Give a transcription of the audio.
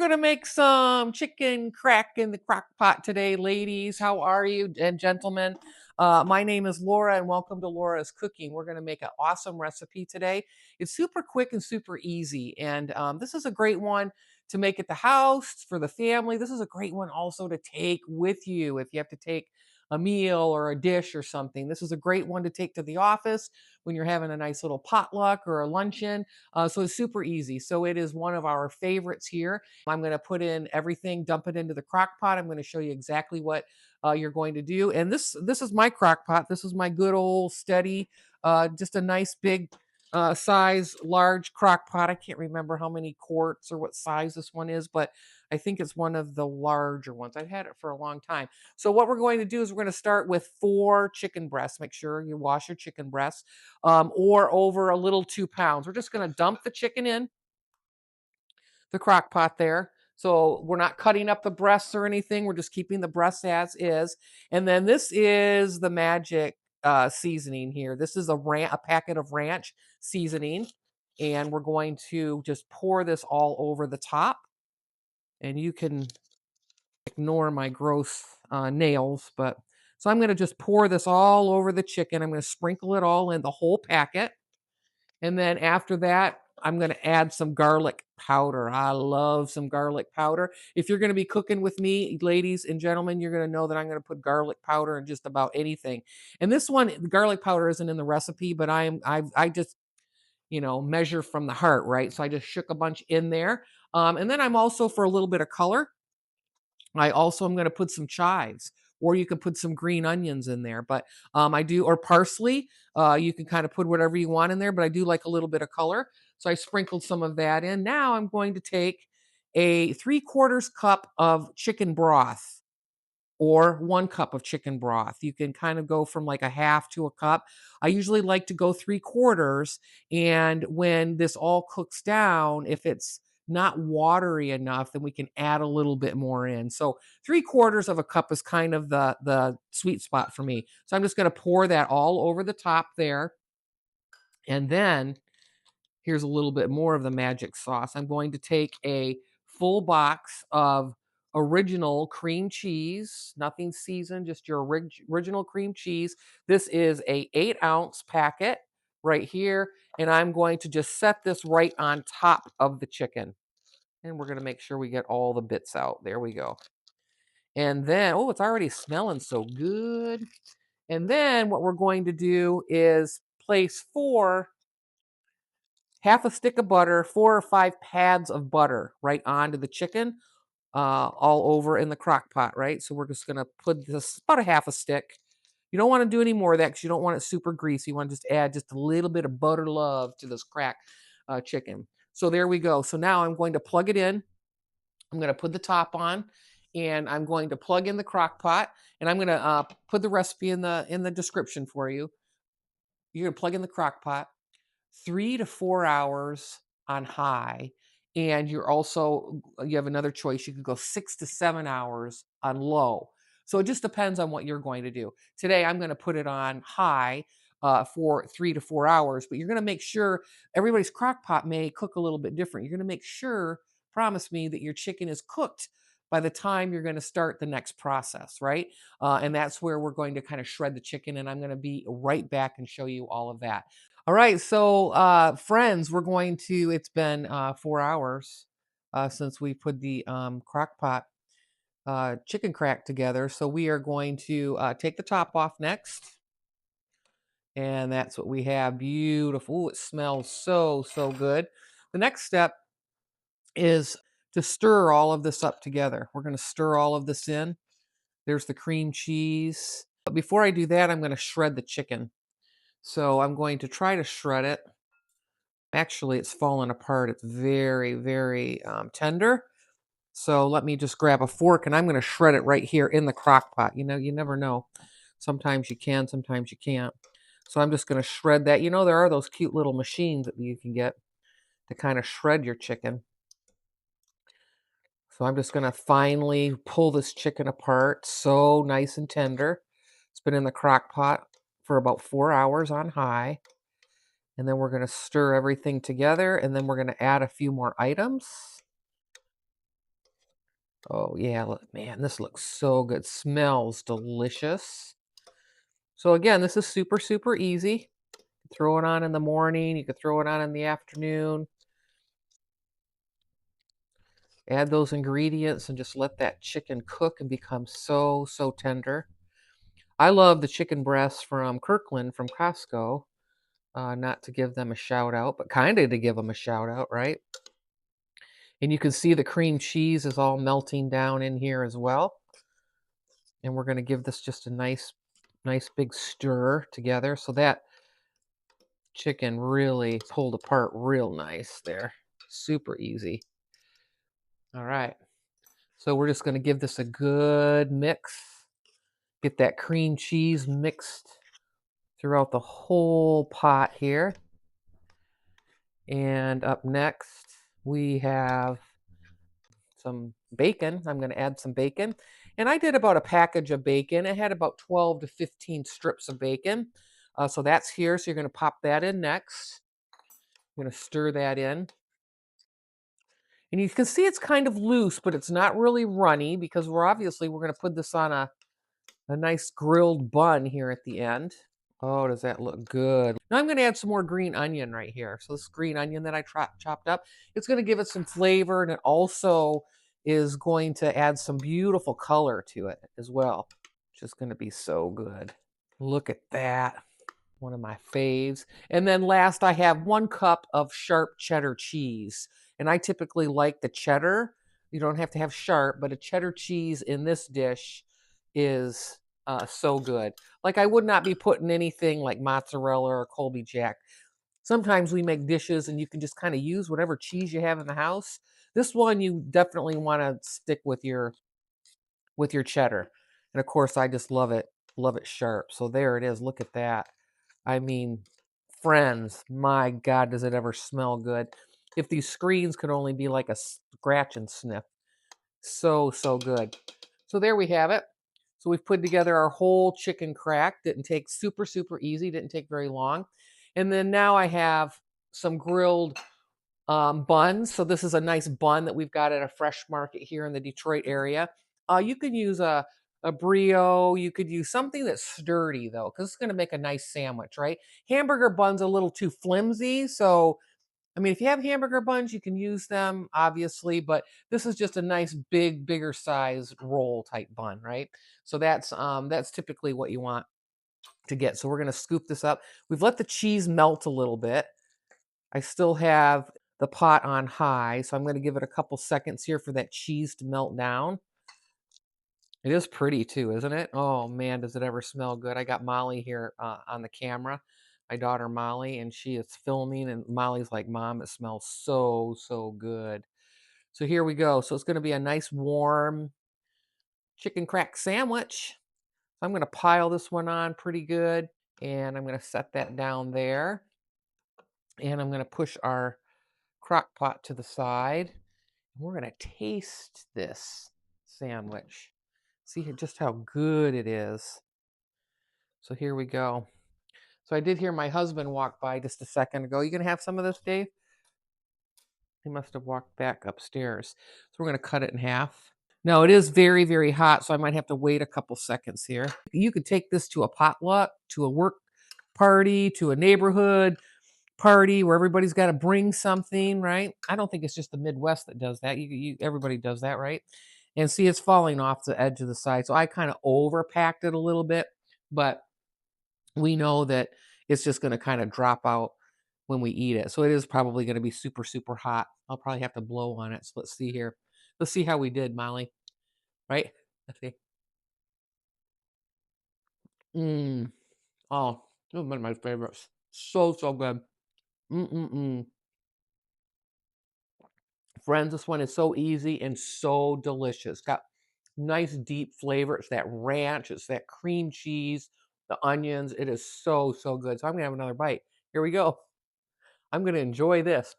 going to make some chicken crack in the crock pot today, ladies. How are you, and gentlemen? My name is Laura, and welcome to Laura's Cooking. We're going to make an awesome recipe today. It's super quick and super easy, and this is a great one to make at the house for the family. This is a great one also to take with you if you have to take a meal or a dish or something. This is a great one to take to the office when you're having a nice little potluck or a luncheon. So it's super easy. So it is one of our favorites here. I'm going to put in everything, dump it into the crock pot. I'm going to show you exactly what you're going to do. And this is my crock pot. This is my good old steady, just a nice big size, large crock pot. I can't remember how many quarts or what size this one is, but I think it's one of the larger ones. I've had it for a long time. So what we're going to do is we're going to start with 4 chicken breasts. Make sure you wash your chicken breasts, or over a little 2 pounds. We're just going to dump the chicken in the crock pot there. So we're not cutting up the breasts or anything. We're just keeping the breasts as is. And then this is the magic seasoning here. This is a packet of ranch seasoning. And we're going to just pour this all over the top. And you can ignore my gross nails, but so I'm going to just pour this all over the chicken. I'm going to sprinkle it all in the whole packet. And then after that, I'm going to add some garlic powder. I love some garlic powder. If you're going to be cooking with me, ladies and gentlemen, you're going to know that I'm going to put garlic powder in just about anything. And this one, the garlic powder isn't in the recipe, but I just, measure from the heart, right? So I just shook a bunch in there. And then I'm also, for a little bit of color, I also am going to put some chives, or you can put some green onions in there. But I do, or parsley. You can kind of put whatever you want in there, but I do like a little bit of color. So I sprinkled some of that in. Now I'm going to take a 3/4 cup of chicken broth, or 1 cup of chicken broth. You can kind of go from like a half to a cup. I usually like to go 3/4. And when this all cooks down, if it's not watery enough, then we can add a little bit more in. So 3/4 of a cup is kind of the sweet spot for me. So I'm just going to pour that all over the top there. And then here's a little bit more of the magic sauce. I'm going to take a full box of original cream cheese, nothing seasoned, just your original cream cheese. This is a 8-ounce packet right here. And I'm going to just set this right on top of the chicken. And we're going to make sure we get all the bits out. There we go. And then, oh, it's already smelling so good. And then what we're going to do is place 4 half a stick of butter, 4 or 5 pads of butter right onto the chicken, all over in the crock pot, right? So we're just gonna put this about a half a stick. You don't want to do any more of that because you don't want it super greasy. You want to just add just a little bit of butter love to this crack chicken. So there we go. So now I'm going to plug it in. I'm going to put the top on, and I'm going to plug in the crock pot, and I'm going to put the recipe in the description for you. You're going to plug in the crock pot. 3 to 4 hours on high, and you have another choice. You could go 6 to 7 hours on low. So it just depends on what you're going to do. Today, I'm going to put it on high for 3 to 4 hours, but you're going to make sure everybody's crock pot may cook a little bit different. You're going to make sure, promise me, that your chicken is cooked by the time you're going to start the next process, right? And that's where we're going to kind of shred the chicken, and I'm going to be right back and show you all of that. All right, so friends, it's been 4 hours since we put the crock pot chicken crack together. So we are going to take the top off next. And that's what we have. Beautiful. Ooh, it smells so, so good. The next step is to stir all of this up together. We're going to stir all of this in. There's the cream cheese. But before I do that, I'm going to shred the chicken. So I'm going to try to shred it. Actually, it's fallen apart. It's very, very tender. So let me just grab a fork, and I'm going to shred it right here in the crock pot. You never know. Sometimes you can, sometimes you can't. So I'm just going to shred that. There are those cute little machines that you can get to kind of shred your chicken. So I'm just going to finally pull this chicken apart. So nice and tender. It's been in the crock pot for about 4 hours on high. And then we're going to stir everything together, and then we're going to add a few more items. Oh, yeah, man, this looks so good. Smells delicious. So again, this is super, super easy. Throw it on in the morning. You could throw it on in the afternoon. Add those ingredients and just let that chicken cook and become so, so tender. I love the chicken breasts from Kirkland from Costco. Not to give them a shout out, but kind of to give them a shout out, right? And you can see the cream cheese is all melting down in here as well. And we're going to give this just a nice big stir together so that chicken really pulled apart real nice there. Super easy. All right. So we're just going to give this a good mix. Get that cream cheese mixed throughout the whole pot here. And up next, we have some bacon. I'm going to add some bacon. And I did about a package of bacon. It had about 12 to 15 strips of bacon. So that's here. So you're going to pop that in next. I'm going to stir that in. And you can see it's kind of loose, but it's not really runny because we're going to put this on a nice grilled bun here at the end. Oh, does that look good? Now I'm going to add some more green onion right here. So this green onion that I chopped up, it's going to give it some flavor, and it also is going to add some beautiful color to it as well. It's just going to be so good. Look at that. One of my faves. And then last, I have 1 cup of sharp cheddar cheese. And I typically like the cheddar. You don't have to have sharp, but a cheddar cheese in this dish is so good. Like, I would not be putting anything like mozzarella or Colby Jack. Sometimes we make dishes and you can just kind of use whatever cheese you have in the house. This one, you definitely want to stick with your cheddar. And of course, I just love it sharp. So there it is. Look at that. I mean, friends, my God, does it ever smell good. If these screens could only be like a scratch and sniff. So, so good. So there we have it. So we've put together our whole chicken crack. Didn't take super, super easy. Didn't take very long. And then now I have some grilled buns. So this is a nice bun that we've got at a fresh market here in the Detroit area. You can use a brio. You could use something that's sturdy though, because it's going to make a nice sandwich, right? Hamburger buns a little too flimsy. So, I mean, if you have hamburger buns, you can use them, obviously, but this is just a nice bigger size roll type bun, right? So that's typically what you want to get. So we're going to scoop this up. We've let the cheese melt a little bit. I still have the pot on high, so I'm going to give it a couple seconds here for that cheese to melt down. It is pretty too, isn't it? Oh man, does it ever smell good. I got Molly here on the camera, my daughter Molly, and she is filming, and Molly's like, Mom, it smells so, so good. So here we go. So it's going to be a nice warm chicken crack sandwich. So I'm going to pile this one on pretty good, and I'm going to set that down there. And I'm going to push our crock pot to the side. We're going to taste this sandwich. See just how good it is. So here we go. So I did hear my husband walk by just a second ago. You going to have some of this, Dave? He must have walked back upstairs. So we're going to cut it in half. Now it is very, very hot, so I might have to wait a couple seconds here. You could take this to a potluck, to a work party, to a neighborhood party where everybody's got to bring something, right? I don't think it's just the Midwest that does that. Everybody does that, right? And see, it's falling off the edge of the side. So I kind of overpacked it a little bit, but we know that it's just going to kind of drop out when we eat it. So it is probably going to be super, super hot. I'll probably have to blow on it. So let's see here. Let's see how we did, Molly. Right? Let's see. Mmm. Oh, this is one of my favorites. So, so good. Mm-mm-mm. Friends, this one is so easy and so delicious. Got nice deep flavor. It's that ranch. It's that cream cheese, the onions. It is so, so good. So I'm going to have another bite. Here we go. I'm going to enjoy this.